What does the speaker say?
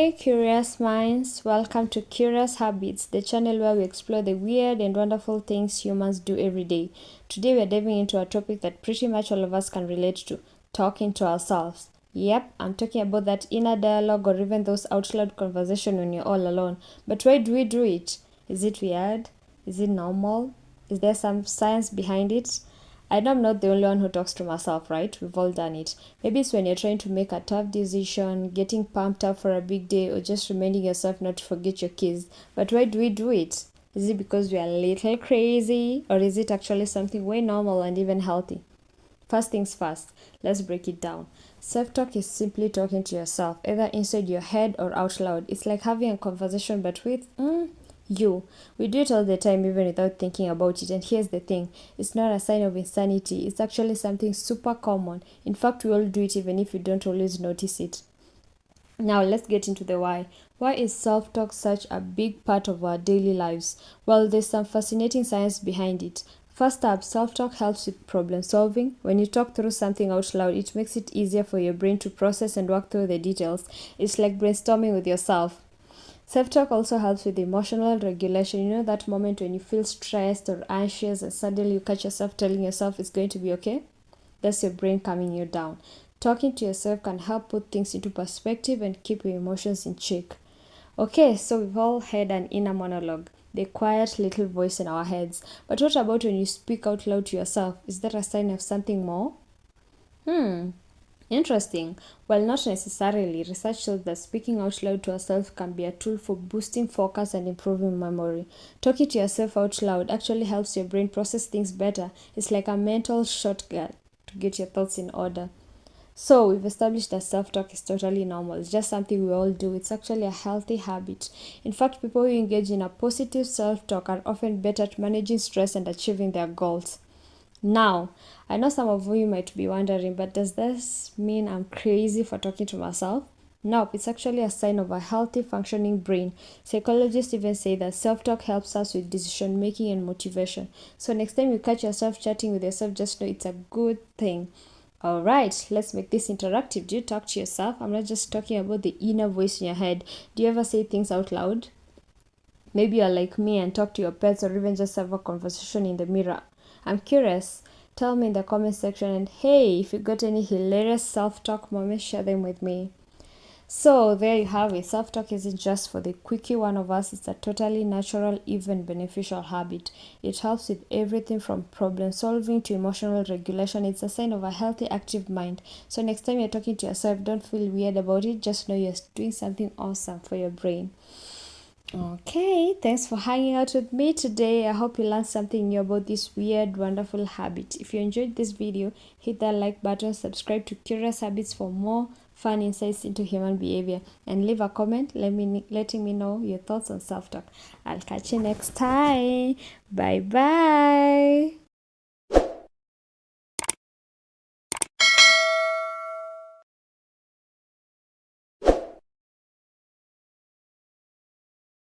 Hey, curious minds, welcome to Curious Habits, the channel where we explore the weird and wonderful things humans do every day. Today, we're diving into a topic that pretty much all of us can relate to talking to ourselves. Yep, I'm talking about that inner dialogue or even those out loud conversations when you're all alone. But why do we do it? Is it weird? Is it normal? Is there some science behind it? I know I'm not the only one who talks to myself, right? We've all done it. Maybe it's when you're trying to make a tough decision, getting pumped up for a big day, or just reminding yourself not to forget your keys. But why do we do it? Is it because we are a little crazy, or is it actually something way normal and even healthy? First things first, let's break it down. Self-talk is simply talking to yourself, either inside your head or out loud. It's like having a conversation but with you. We do it all the time even without thinking about it. And here's the thing, it's not a sign of insanity. It's actually something super common. In fact, we all do it even if we don't always notice it. Now let's get into the why. Why is self-talk such a big part of our daily lives? Well, there's some fascinating science behind it. First up, self-talk helps with problem solving. When you talk through something out loud, it makes it easier for your brain to process and work through the details. It's like brainstorming with yourself. Self-talk also helps with emotional regulation. You know that moment when you feel stressed or anxious and suddenly you catch yourself telling yourself it's going to be okay? That's your brain calming you down. Talking to yourself can help put things into perspective and keep your emotions in check. Okay, so we've all had an inner monologue, the quiet little voice in our heads. But what about when you speak out loud to yourself? Is that a sign of something more? Interesting. Well, not necessarily. Research shows that speaking out loud to ourselves can be a tool for boosting focus and improving memory. Talking to yourself out loud actually helps your brain process things better. It's like a mental shortcut to get your thoughts in order. So, we've established that self talk is totally normal. It's just something we all do. It's actually a healthy habit. In fact, people who engage in a positive self talk are often better at managing stress and achieving their goals. Now, I know some of you might be wondering, but does this mean I'm crazy for talking to myself? Nope, it's actually a sign of a healthy, functioning brain. Psychologists even say that self talk helps us with decision making and motivation. So, next time you catch yourself chatting with yourself, just know it's a good thing. Alright, let's make this interactive. Do you talk to yourself? I'm not just talking about the inner voice in your head. Do you ever say things out loud? Maybe you're like me and talk to your pets or even just have a conversation in the mirror. I'm curious. Tell me in the comment section, and hey, if you got any hilarious self-talk moments, share them with me. So there you have it. Self-talk isn't just for the quirky one of us. It's a totally natural, even beneficial habit. It helps with everything from problem solving to emotional regulation. It's a sign of a healthy, active mind. So next time you're talking to yourself, don't feel weird about it. Just know you're doing something awesome for your brain. Okay, thanks for hanging out with me today. I hope you learned something new about this weird, wonderful habit. If you enjoyed this video, hit that like button, subscribe to Curious Habits for more fun insights into human behavior, and leave a comment letting me know your thoughts on self-talk. I'll catch you next time. Bye bye.